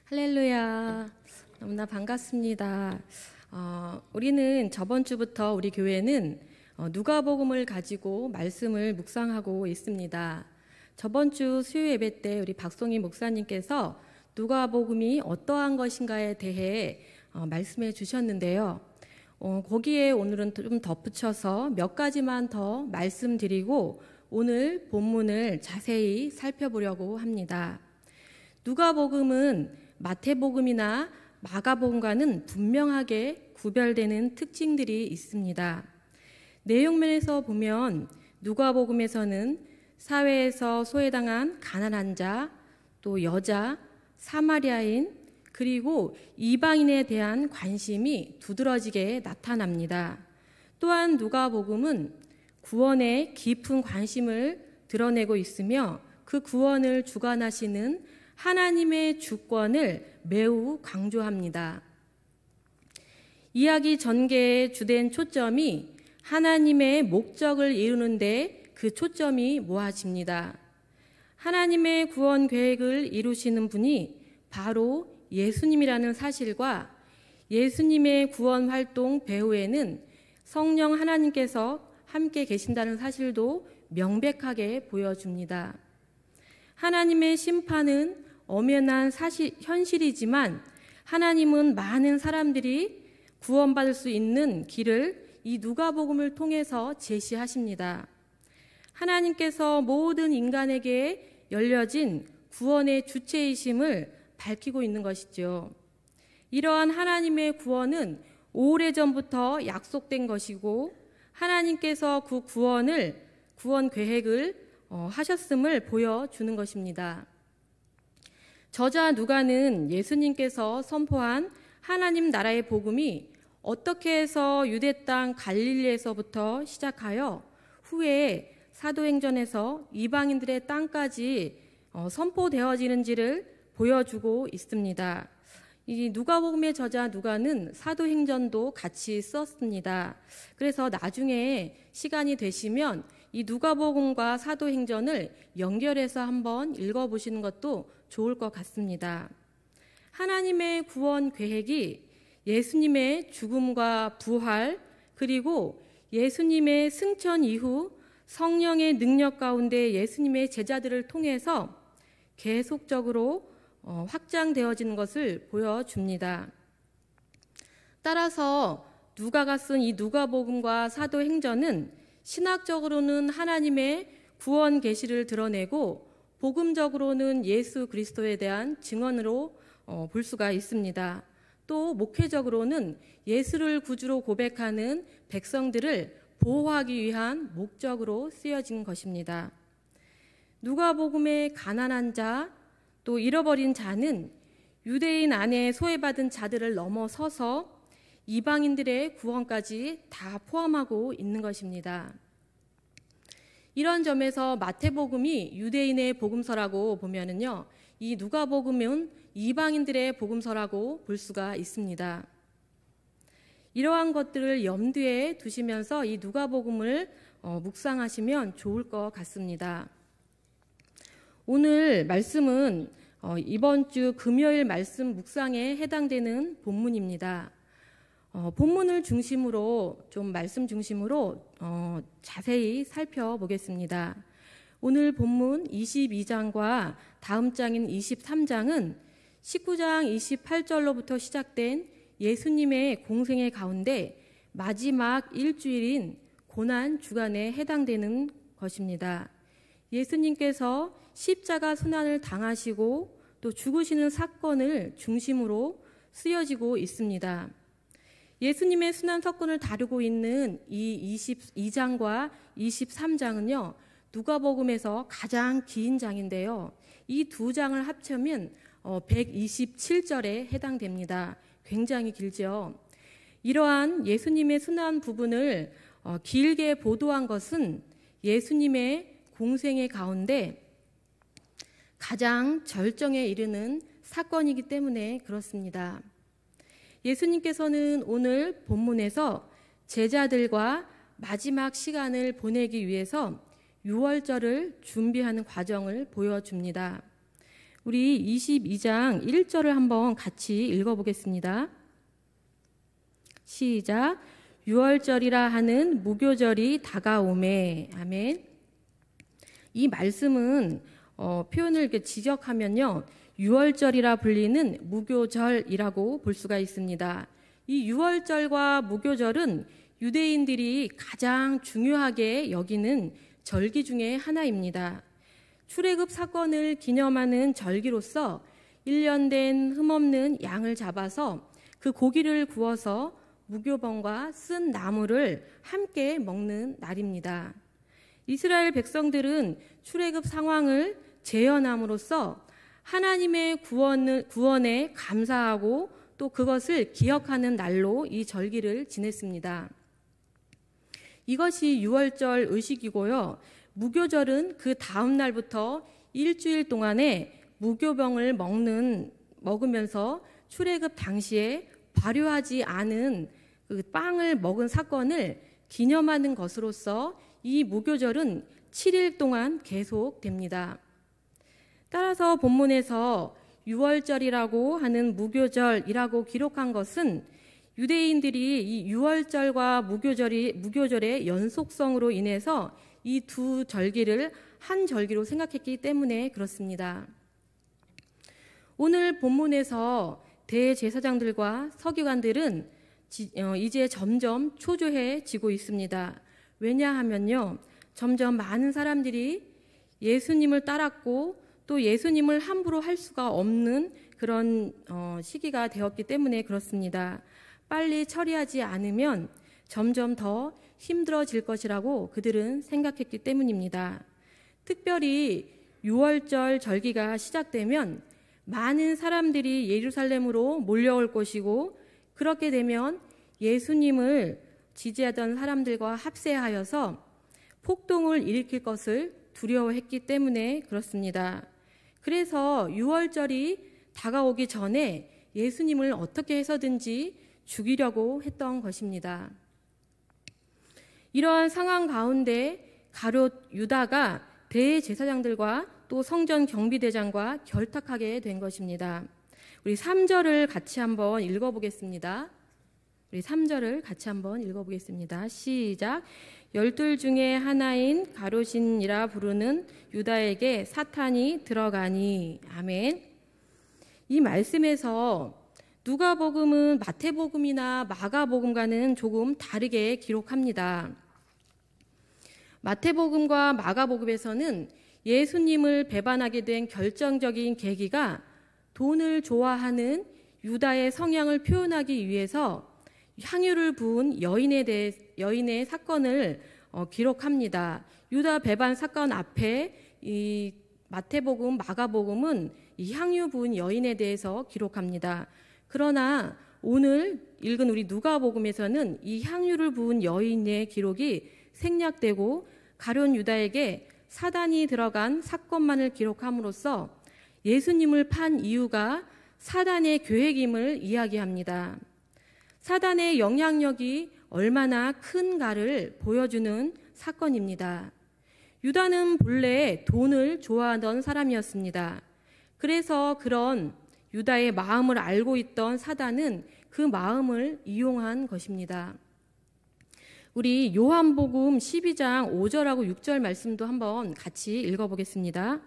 할렐루야. 너무나 반갑습니다. 우리는 저번 주부터 우리 교회는 누가복음을 가지고 말씀을 묵상하고 있습니다. 저번 주 수요 예배 때 우리 박송희 목사님께서 누가복음이 어떠한 것인가에 대해 말씀해 주셨는데요. 거기에 오늘은 좀 덧붙여서 몇 가지만 더 말씀드리고 오늘 본문을 자세히 살펴보려고 합니다. 누가복음은 마태복음이나 마가복음과는 분명하게 구별되는 특징들이 있습니다. 내용면에서 보면 누가복음에서는 사회에서 소외당한 가난한 자, 또 여자, 사마리아인, 그리고 이방인에 대한 관심이 두드러지게 나타납니다. 또한 누가복음은 구원에 깊은 관심을 드러내고 있으며 그 구원을 주관하시는 하나님의 주권을 매우 강조합니다. 이야기 전개의 주된 초점이 하나님의 목적을 이루는데 그 초점이 모아집니다. 하나님의 구원 계획을 이루시는 분이 바로 예수님이라는 사실과 예수님의 구원 활동 배후에는 성령 하나님께서 함께 계신다는 사실도 명백하게 보여줍니다. 하나님의 심판은 엄연한 현실이지만 하나님은 많은 사람들이 구원받을 수 있는 길을 이 누가복음을 통해서 제시하십니다. 하나님께서 모든 인간에게 열려진 구원의 주체이심을 밝히고 있는 것이죠. 이러한 하나님의 구원은 오래전부터 약속된 것이고 하나님께서 그 구원 계획을 하셨음을 보여주는 것입니다. 저자 누가는 예수님께서 선포한 하나님 나라의 복음이 어떻게 해서 유대 땅 갈릴리에서부터 시작하여 후에 사도행전에서 이방인들의 땅까지 선포되어지는지를 보여주고 있습니다. 이 누가복음의 저자 누가는 사도행전도 같이 썼습니다. 그래서 나중에 시간이 되시면 이 누가복음과 사도행전을 연결해서 한번 읽어보시는 것도 좋을 것 같습니다. 하나님의 구원 계획이 예수님의 죽음과 부활 그리고 예수님의 승천 이후 성령의 능력 가운데 예수님의 제자들을 통해서 계속적으로 확장되어지는 것을 보여줍니다. 따라서 누가가 쓴 이 누가복음과 사도행전은 신학적으로는 하나님의 구원 계시를 드러내고 복음적으로는 예수 그리스도에 대한 증언으로 볼 수가 있습니다. 또 목회적으로는 예수를 구주로 고백하는 백성들을 보호하기 위한 목적으로 쓰여진 것입니다. 누가복음의 가난한 자, 또 잃어버린 자는 유대인 안에 소외받은 자들을 넘어서서 이방인들의 구원까지 다 포함하고 있는 것입니다. 이런 점에서 마태복음이 유대인의 복음서라고 보면은요, 이 누가복음은 이방인들의 복음서라고 볼 수가 있습니다. 이러한 것들을 염두에 두시면서 이 누가복음을 묵상하시면 좋을 것 같습니다. 오늘 말씀은 이번 주 금요일 말씀 묵상에 해당되는 본문입니다. 본문을 중심으로 말씀 중심으로 자세히 살펴보겠습니다. 오늘 본문 22장과 다음 장인 23장은 19장 28절로부터 시작된 예수님의 공생의 가운데 마지막 일주일인 고난 주간에 해당되는 것입니다. 예수님께서 십자가 순환을 당하시고 또 죽으시는 사건을 중심으로 쓰여지고 있습니다. 예수님의 순환 사건을 다루고 있는 이 22장과 23장은요, 누가복음에서 가장 긴 장인데요. 이 두 장을 합치면 127절에 해당됩니다. 굉장히 길죠. 이러한 예수님의 순환 부분을 길게 보도한 것은 예수님의 공생의 가운데 가장 절정에 이르는 사건이기 때문에 그렇습니다. 예수님께서는 오늘 본문에서 제자들과 마지막 시간을 보내기 위해서 유월절을 준비하는 과정을 보여줍니다. 우리 22장 1절을 한번 같이 읽어보겠습니다. 시작. 유월절이라 하는 무교절이 다가오매. 아멘. 이 말씀은 표현을 이렇게 지적하면요, 유월절이라 불리는 무교절이라고 볼 수가 있습니다. 이 유월절과 무교절은 유대인들이 가장 중요하게 여기는 절기 중에 하나입니다. 출애굽 사건을 기념하는 절기로서 1년 된 흠없는 양을 잡아서 그 고기를 구워서 무교병과 쓴 나물을 함께 먹는 날입니다. 이스라엘 백성들은 출애굽 상황을 재현함으로써 하나님의 구원에 감사하고 또 그것을 기억하는 날로 이 절기를 지냈습니다. 이것이 유월절 의식이고요. 무교절은 그 다음 날부터 일주일 동안에 무교병을 먹으면서 출애굽 당시에 발효하지 않은 그 빵을 먹은 사건을 기념하는 것으로서 이 무교절은 7일 동안 계속됩니다. 따라서 본문에서 유월절이라고 하는 무교절이라고 기록한 것은 유대인들이 이 유월절과 무교절의 연속성으로 인해서 이 두 절기를 한 절기로 생각했기 때문에 그렇습니다. 오늘 본문에서 대제사장들과 서기관들은 이제 점점 초조해지고 있습니다. 왜냐하면요, 점점 많은 사람들이 예수님을 따랐고 또 예수님을 함부로 할 수가 없는 그런 시기가 되었기 때문에 그렇습니다. 빨리 처리하지 않으면 점점 더 힘들어질 것이라고 그들은 생각했기 때문입니다. 특별히 유월절 절기가 시작되면 많은 사람들이 예루살렘으로 몰려올 것이고, 그렇게 되면 예수님을 지지하던 사람들과 합세하여서 폭동을 일으킬 것을 두려워했기 때문에 그렇습니다. 그래서 유월절이 다가오기 전에 예수님을 어떻게 해서든지 죽이려고 했던 것입니다. 이러한 상황 가운데 가룟 유다가 대제사장들과 또 성전 경비대장과 결탁하게 된 것입니다. 우리 3절을 같이 한번 읽어보겠습니다. 시작. 12 중에 하나인 가룟이라 부르는 유다에게 사탄이 들어가니. 아멘. 이 말씀에서 누가복음은 마태복음이나 마가복음과는 조금 다르게 기록합니다. 마태복음과 마가복음에서는 예수님을 배반하게 된 결정적인 계기가 돈을 좋아하는 유다의 성향을 표현하기 위해서 향유를 부은 여인의 사건을 기록합니다. 유다 배반 사건 앞에 이 마태복음, 마가복음은 이 향유 부은 여인에 대해서 기록합니다. 그러나 오늘 읽은 우리 누가복음에서는 이 향유를 부은 여인의 기록이 생략되고 가룟 유다에게 사단이 들어간 사건만을 기록함으로써 예수님을 판 이유가 사단의 계획임을 이야기합니다. 사단의 영향력이 얼마나 큰가를 보여주는 사건입니다. 유다는 본래 돈을 좋아하던 사람이었습니다. 그래서 그런 유다의 마음을 알고 있던 사단은 그 마음을 이용한 것입니다. 우리 요한복음 12장 5절하고 6절 말씀도 한번 같이 읽어보겠습니다.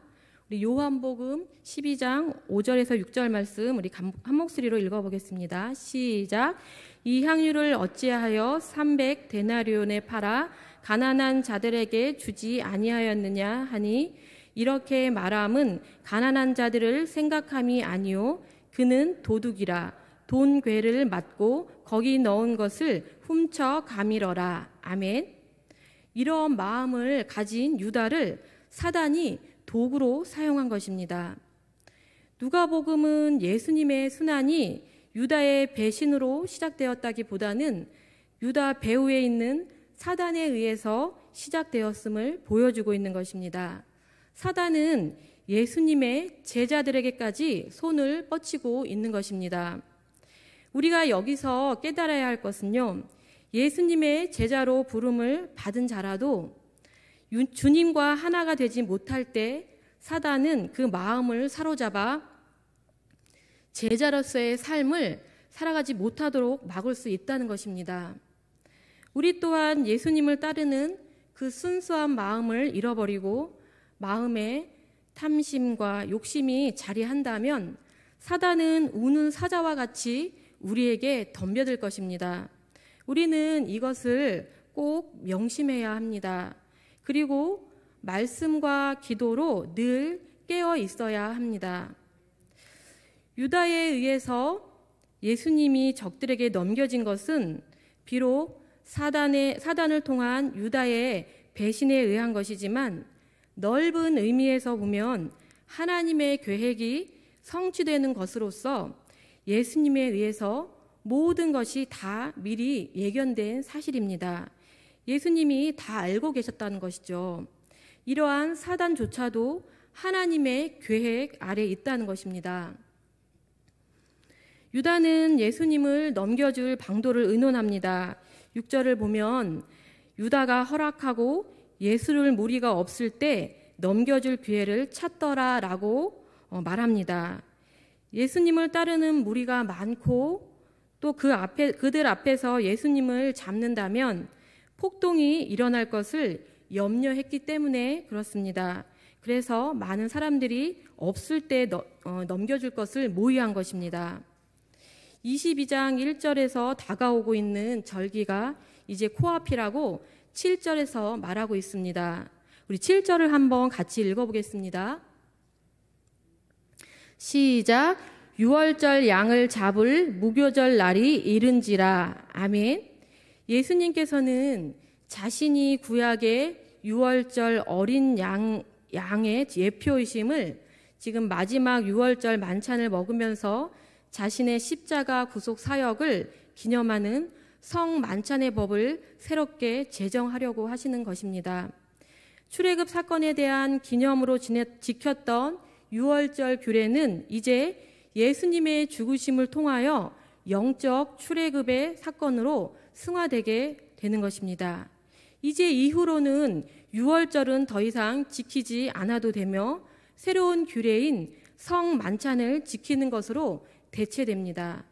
우리 요한복음 12장 5절에서 6절 말씀 우리 한 목소리로 읽어보겠습니다. 시작. 이 향유를 어찌하여 300데나리온에 팔아 가난한 자들에게 주지 아니하였느냐 하니, 이렇게 말함은 가난한 자들을 생각함이 아니요 그는 도둑이라 돈 괴를 맞고 거기 넣은 것을 훔쳐 가밀어라. 아멘. 이런 마음을 가진 유다를 사단이 도구로 사용한 것입니다. 누가복음은 예수님의 순환이 유다의 배신으로 시작되었다기보다는 유다 배후에 있는 사단에 의해서 시작되었음을 보여주고 있는 것입니다. 사단은 예수님의 제자들에게까지 손을 뻗치고 있는 것입니다. 우리가 여기서 깨달아야 할 것은요, 예수님의 제자로 부름을 받은 자라도 주님과 하나가 되지 못할 때 사단은 그 마음을 사로잡아 제자로서의 삶을 살아가지 못하도록 막을 수 있다는 것입니다. 우리 또한 예수님을 따르는 그 순수한 마음을 잃어버리고 마음에 탐심과 욕심이 자리한다면 사단은 우는 사자와 같이 우리에게 덤벼들 것입니다. 우리는 이것을 꼭 명심해야 합니다. 그리고 말씀과 기도로 늘 깨어 있어야 합니다. 유다에 의해서 예수님이 적들에게 넘겨진 것은 비록 사단을 통한 유다의 배신에 의한 것이지만 넓은 의미에서 보면 하나님의 계획이 성취되는 것으로서 예수님에 의해서 모든 것이 다 미리 예견된 사실입니다. 예수님이 다 알고 계셨다는 것이죠. 이러한 사단조차도 하나님의 계획 아래 있다는 것입니다. 유다는 예수님을 넘겨줄 방도를 의논합니다. 6절을 보면 유다가 허락하고 예수를 무리가 없을 때 넘겨줄 기회를 찾더라라고 말합니다. 예수님을 따르는 무리가 많고 또 그들 앞에서 예수님을 잡는다면 폭동이 일어날 것을 염려했기 때문에 그렇습니다. 그래서 많은 사람들이 없을 때 넘겨줄 것을 모의한 것입니다. 22장 1절에서 다가오고 있는 절기가 이제 코앞이라고 7절에서 말하고 있습니다. 우리 7절을 한번 같이 읽어보겠습니다. 시작. 6월절 양을 잡을 무교절 날이 이른지라. 아멘. 예수님께서는 자신이 구약의 6월절 어린 양의 예표이심을 지금 마지막 6월절 만찬을 먹으면서 자신의 십자가 구속 사역을 기념하는 성만찬의 법을 새롭게 제정하려고 하시는 것입니다. 출애굽 사건에 대한 기념으로 지켰던 6월절 규례는 이제 예수님의 죽으심을 통하여 영적 출애굽의 사건으로 승화되게 되는 것입니다. 이제 이후로는 6월절은 더 이상 지키지 않아도 되며 새로운 규례인 성만찬을 지키는 것으로 대체됩니다.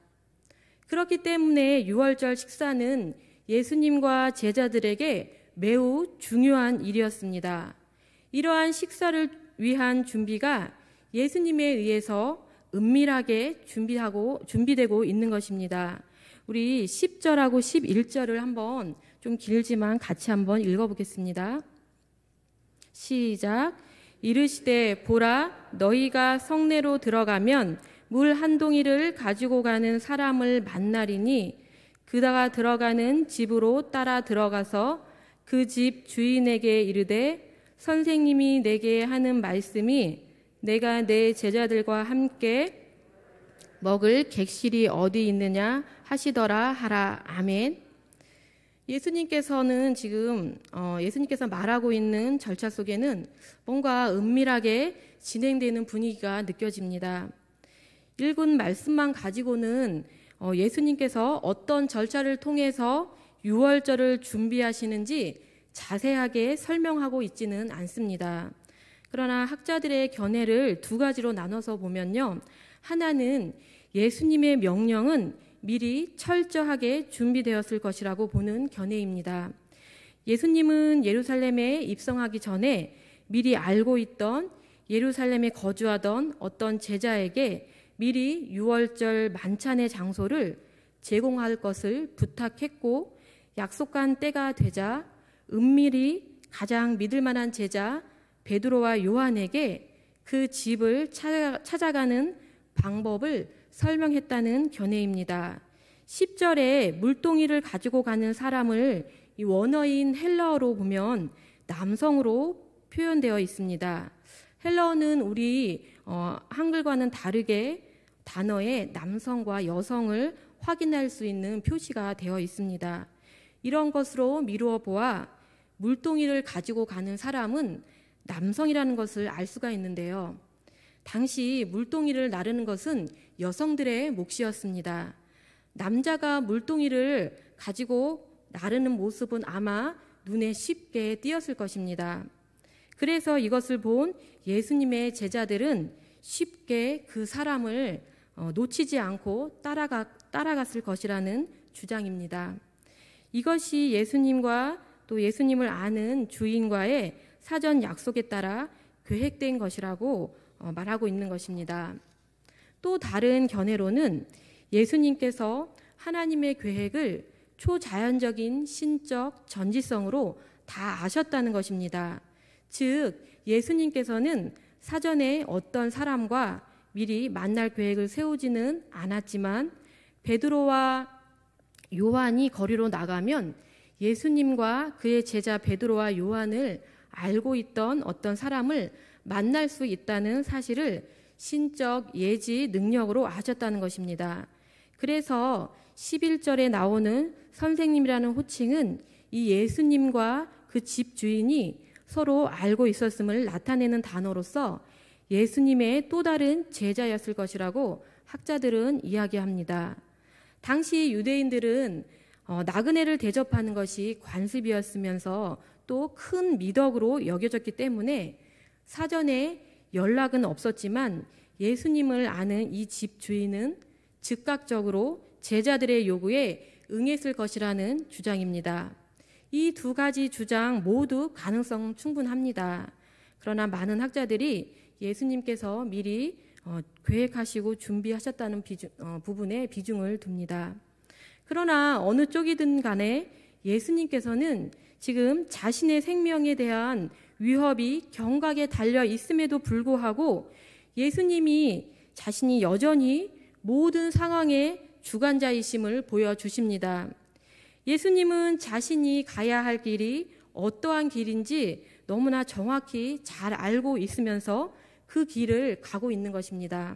그렇기 때문에 6월절 식사는 예수님과 제자들에게 매우 중요한 일이었습니다. 이러한 식사를 위한 준비가 예수님에 의해서 은밀하게 준비되고 있는 것입니다. 우리 10절하고 11절을 한번 좀 길지만 같이 한번 읽어보겠습니다. 시작. 이르시되 보라 너희가 성내로 들어가면 물 한 동이를 가지고 가는 사람을 만나리니 그다가 들어가는 집으로 따라 들어가서 그 집 주인에게 이르되 선생님이 내게 하는 말씀이 내가 내 제자들과 함께 먹을 객실이 어디 있느냐 하시더라 하라. 아멘. 예수님께서는 지금 예수님께서 말하고 있는 절차 속에는 뭔가 은밀하게 진행되는 분위기가 느껴집니다. 읽은 말씀만 가지고는 예수님께서 어떤 절차를 통해서 6월절을 준비하시는지 자세하게 설명하고 있지는 않습니다. 그러나 학자들의 견해를 두 가지로 나눠서 보면요. 하나는 예수님의 명령은 미리 철저하게 준비되었을 것이라고 보는 견해입니다. 예수님은 예루살렘에 입성하기 전에 미리 알고 있던 예루살렘에 거주하던 어떤 제자에게 미리 6월절 만찬의 장소를 제공할 것을 부탁했고 약속한 때가 되자 은밀히 가장 믿을 만한 제자 베드로와 요한에게 그 집을 찾아가는 방법을 설명했다는 견해입니다. 10절에 물동이를 가지고 가는 사람을 이 원어인 헬라어로 보면 남성으로 표현되어 있습니다. 헬라어는 우리 한글과는 다르게 단어에 남성과 여성을 확인할 수 있는 표시가 되어 있습니다. 이런 것으로 미루어 보아 물동이를 가지고 가는 사람은 남성이라는 것을 알 수가 있는데요. 당시 물동이를 나르는 것은 여성들의 몫이었습니다. 남자가 물동이를 가지고 나르는 모습은 아마 눈에 쉽게 띄었을 것입니다. 그래서 이것을 본 예수님의 제자들은 쉽게 그 사람을 놓치지 않고 따라갔을 것이라는 주장입니다. 이것이 예수님과 또 예수님을 아는 주인과의 사전 약속에 따라 계획된 것이라고 말하고 있는 것입니다. 또 다른 견해로는 예수님께서 하나님의 계획을 초자연적인 신적 전지성으로 다 아셨다는 것입니다. 즉 예수님께서는 사전에 어떤 사람과 미리 만날 계획을 세우지는 않았지만 베드로와 요한이 거리로 나가면 예수님과 그의 제자 베드로와 요한을 알고 있던 어떤 사람을 만날 수 있다는 사실을 신적 예지 능력으로 아셨다는 것입니다. 그래서 11절에 나오는 선생님이라는 호칭은 이 예수님과 그 집 주인이 서로 알고 있었음을 나타내는 단어로서 예수님의 또 다른 제자였을 것이라고 학자들은 이야기합니다. 당시 유대인들은 나그네를 대접하는 것이 관습이었으면서 또 큰 미덕으로 여겨졌기 때문에 사전에 연락은 없었지만 예수님을 아는 이 집 주인은 즉각적으로 제자들의 요구에 응했을 것이라는 주장입니다. 이 두 가지 주장 모두 가능성 충분합니다. 그러나 많은 학자들이 예수님께서 미리 계획하시고 준비하셨다는 부분에 비중을 둡니다. 그러나 어느 쪽이든 간에 예수님께서는 지금 자신의 생명에 대한 위협이 경각에 달려 있음에도 불구하고 예수님이 자신이 여전히 모든 상황의 주관자이심을 보여주십니다. 예수님은 자신이 가야 할 길이 어떠한 길인지 너무나 정확히 잘 알고 있으면서 그 길을 가고 있는 것입니다.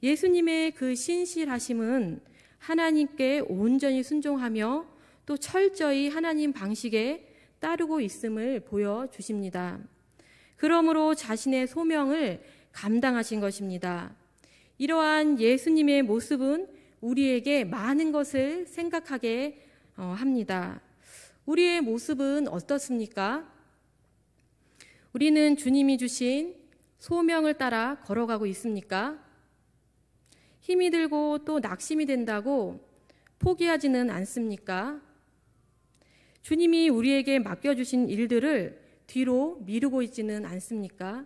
예수님의 그 신실하심은 하나님께 온전히 순종하며 또 철저히 하나님 방식에 따르고 있음을 보여주십니다. 그러므로 자신의 소명을 감당하신 것입니다. 이러한 예수님의 모습은 우리에게 많은 것을 생각하게 합니다. 우리의 모습은 어떻습니까? 우리는 주님이 주신 소명을 따라 걸어가고 있습니까? 힘이 들고 또 낙심이 된다고 포기하지는 않습니까? 주님이 우리에게 맡겨주신 일들을 뒤로 미루고 있지는 않습니까?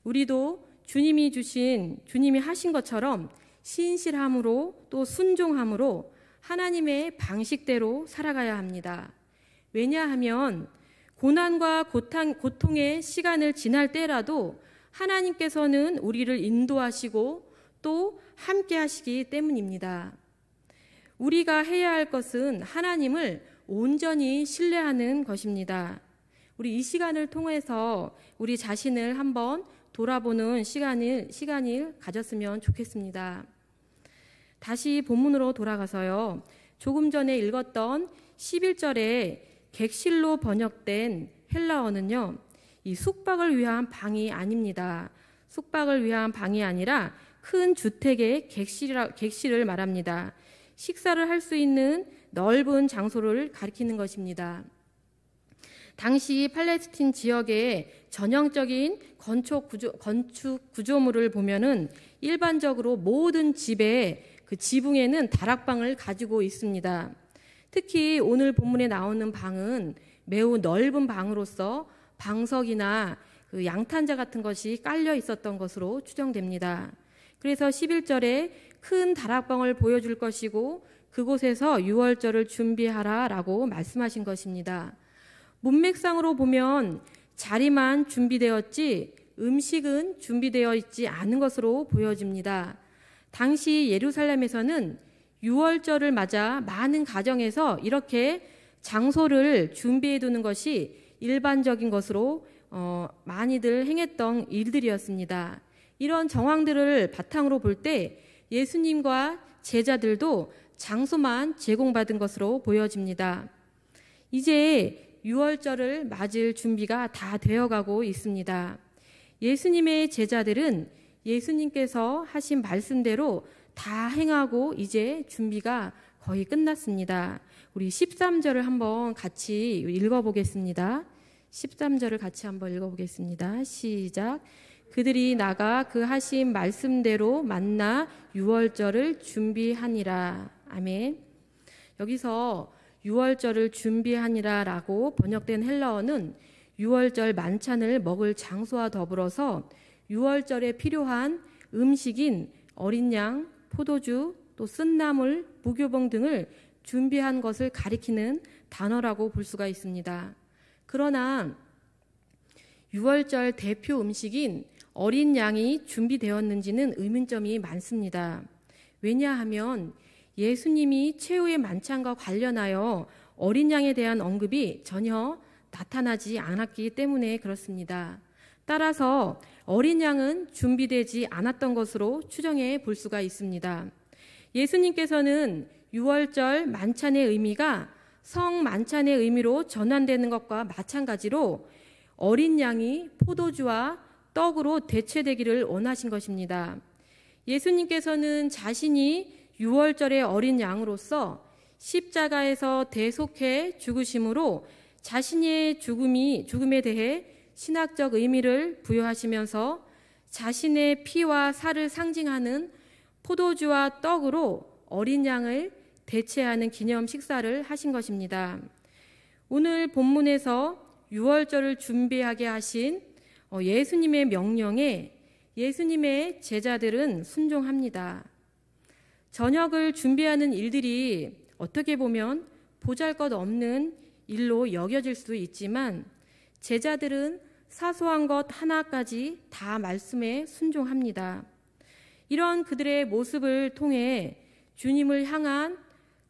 우리도 주님이 하신 것처럼 신실함으로 또 순종함으로 하나님의 방식대로 살아가야 합니다. 왜냐하면 고난과 고통의 시간을 지날 때라도 하나님께서는 우리를 인도하시고 또 함께 하시기 때문입니다. 우리가 해야 할 것은 하나님을 온전히 신뢰하는 것입니다. 우리 이 시간을 통해서 우리 자신을 한번 돌아보는 시간을 가졌으면 좋겠습니다. 다시 본문으로 돌아가서요. 조금 전에 읽었던 11절에 객실로 번역된 헬라어는요. 이 숙박을 위한 방이 아닙니다. 숙박을 위한 방이 아니라 큰 주택의 객실을 말합니다. 식사를 할 수 있는 넓은 장소를 가리키는 것입니다. 당시 팔레스틴 지역의 전형적인 건축 구조물을 보면은 일반적으로 모든 집에 그 지붕에는 다락방을 가지고 있습니다. 특히 오늘 본문에 나오는 방은 매우 넓은 방으로서 방석이나 그 양탄자 같은 것이 깔려 있었던 것으로 추정됩니다. 그래서 11절에 큰 다락방을 보여줄 것이고 그곳에서 유월절을 준비하라라고 말씀하신 것입니다. 문맥상으로 보면 자리만 준비되었지 음식은 준비되어 있지 않은 것으로 보여집니다. 당시 예루살렘에서는 유월절을 맞아 많은 가정에서 이렇게 장소를 준비해 두는 것이 일반적인 것으로 많이들 행했던 일들이었습니다. 이런 정황들을 바탕으로 볼 때 예수님과 제자들도 장소만 제공받은 것으로 보여집니다. 이제 유월절을 맞을 준비가 다 되어가고 있습니다. 예수님의 제자들은 예수님께서 하신 말씀대로 다 행하고 이제 준비가 거의 끝났습니다. 우리 13절을 한번 같이 읽어보겠습니다. 13절을 같이 한번 읽어보겠습니다. 시작. 그들이 나가 그 하신 말씀대로 만나 유월절을 준비하니라. 아멘. 여기서 유월절을 준비하니라 라고 번역된 헬라어는 유월절 만찬을 먹을 장소와 더불어서 유월절에 필요한 음식인 어린 양, 포도주, 또 쓴나물, 무교봉 등을 준비한 것을 가리키는 단어라고 볼 수가 있습니다. 그러나 유월절 대표 음식인 어린 양이 준비되었는지는 의문점이 많습니다. 왜냐하면 예수님이 최후의 만찬과 관련하여 어린 양에 대한 언급이 전혀 나타나지 않았기 때문에 그렇습니다. 따라서 어린 양은 준비되지 않았던 것으로 추정해 볼 수가 있습니다. 예수님께서는 유월절 만찬의 의미가 성만찬의 의미로 전환되는 것과 마찬가지로 어린 양이 포도주와 떡으로 대체되기를 원하신 것입니다. 예수님께서는 자신이 유월절의 어린 양으로서 십자가에서 대속해 죽으심으로 자신의 죽음에 대해 신학적 의미를 부여하시면서 자신의 피와 살을 상징하는 포도주와 떡으로 어린 양을 대체하는 기념 식사를 하신 것입니다. 오늘 본문에서 유월절을 준비하게 하신 예수님의 명령에 예수님의 제자들은 순종합니다. 저녁을 준비하는 일들이 어떻게 보면 보잘것없는 일로 여겨질 수 있지만 제자들은 사소한 것 하나까지 다 말씀에 순종합니다. 이런 그들의 모습을 통해 주님을 향한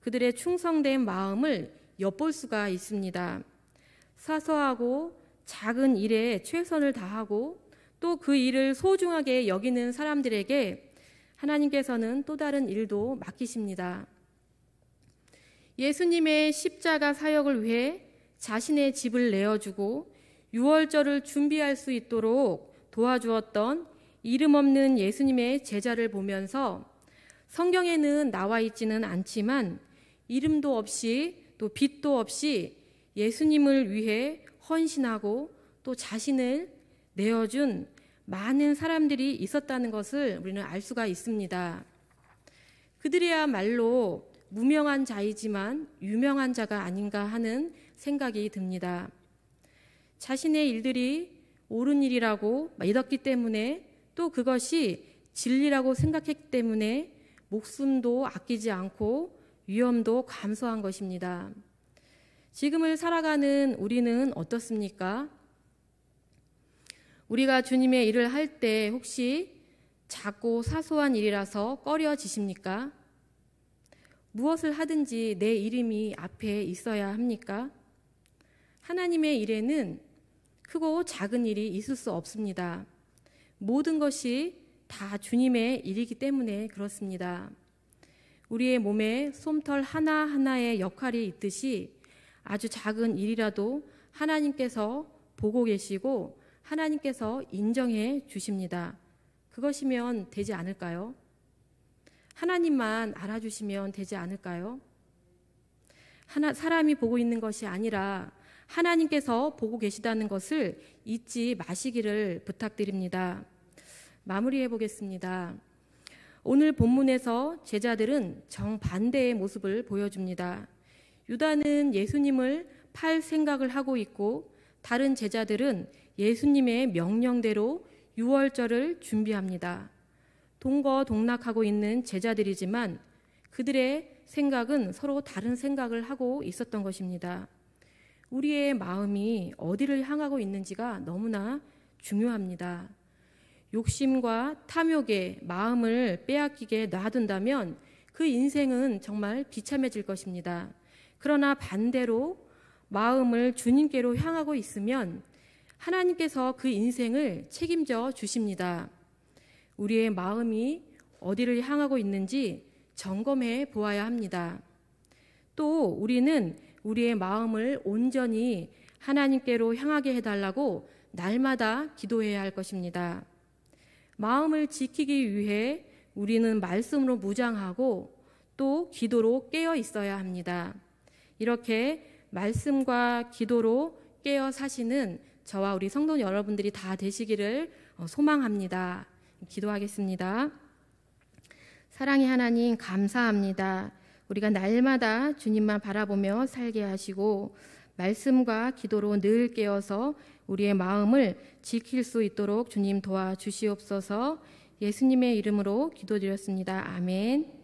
그들의 충성된 마음을 엿볼 수가 있습니다. 사소하고 작은 일에 최선을 다하고 또 그 일을 소중하게 여기는 사람들에게 하나님께서는 또 다른 일도 맡기십니다. 예수님의 십자가 사역을 위해 자신의 집을 내어주고 유월절을 준비할 수 있도록 도와주었던 이름 없는 예수님의 제자를 보면서 성경에는 나와 있지는 않지만 이름도 없이 또 빛도 없이 예수님을 위해 헌신하고 또 자신을 내어준 많은 사람들이 있었다는 것을 우리는 알 수가 있습니다. 그들이야말로 무명한 자이지만 유명한 자가 아닌가 하는 생각이 듭니다. 자신의 일들이 옳은 일이라고 믿었기 때문에 또 그것이 진리라고 생각했기 때문에 목숨도 아끼지 않고 위험도 감수한 것입니다. 지금을 살아가는 우리는 어떻습니까? 우리가 주님의 일을 할 때 혹시 작고 사소한 일이라서 꺼려지십니까? 무엇을 하든지 내 이름이 앞에 있어야 합니까? 하나님의 일에는 크고 작은 일이 있을 수 없습니다. 모든 것이 다 주님의 일이기 때문에 그렇습니다. 우리의 몸에 솜털 하나하나의 역할이 있듯이 아주 작은 일이라도 하나님께서 보고 계시고 하나님께서 인정해 주십니다. 그것이면 되지 않을까요? 하나님만 알아주시면 되지 않을까요? 사람이 보고 있는 것이 아니라 하나님께서 보고 계시다는 것을 잊지 마시기를 부탁드립니다. 마무리해 보겠습니다. 오늘 본문에서 제자들은 정반대의 모습을 보여줍니다. 유다는 예수님을 팔 생각을 하고 있고 다른 제자들은 예수님의 명령대로 유월절을 준비합니다. 동거동락하고 있는 제자들이지만 그들의 생각은 서로 다른 생각을 하고 있었던 것입니다. 우리의 마음이 어디를 향하고 있는지가 너무나 중요합니다. 욕심과 탐욕에 마음을 빼앗기게 놔둔다면 그 인생은 정말 비참해질 것입니다. 그러나 반대로 마음을 주님께로 향하고 있으면 하나님께서 그 인생을 책임져 주십니다. 우리의 마음이 어디를 향하고 있는지 점검해 보아야 합니다. 또 우리는 우리의 마음을 온전히 하나님께로 향하게 해달라고 날마다 기도해야 할 것입니다. 마음을 지키기 위해 우리는 말씀으로 무장하고 또 기도로 깨어 있어야 합니다. 이렇게 말씀과 기도로 깨어 사시는 저와 우리 성도 여러분들이 다 되시기를 소망합니다. 기도하겠습니다. 사랑의 하나님, 감사합니다. 우리가 날마다 주님만 바라보며 살게 하시고 말씀과 기도로 늘 깨어서 우리의 마음을 지킬 수 있도록 주님 도와주시옵소서. 예수님의 이름으로 기도드렸습니다. 아멘.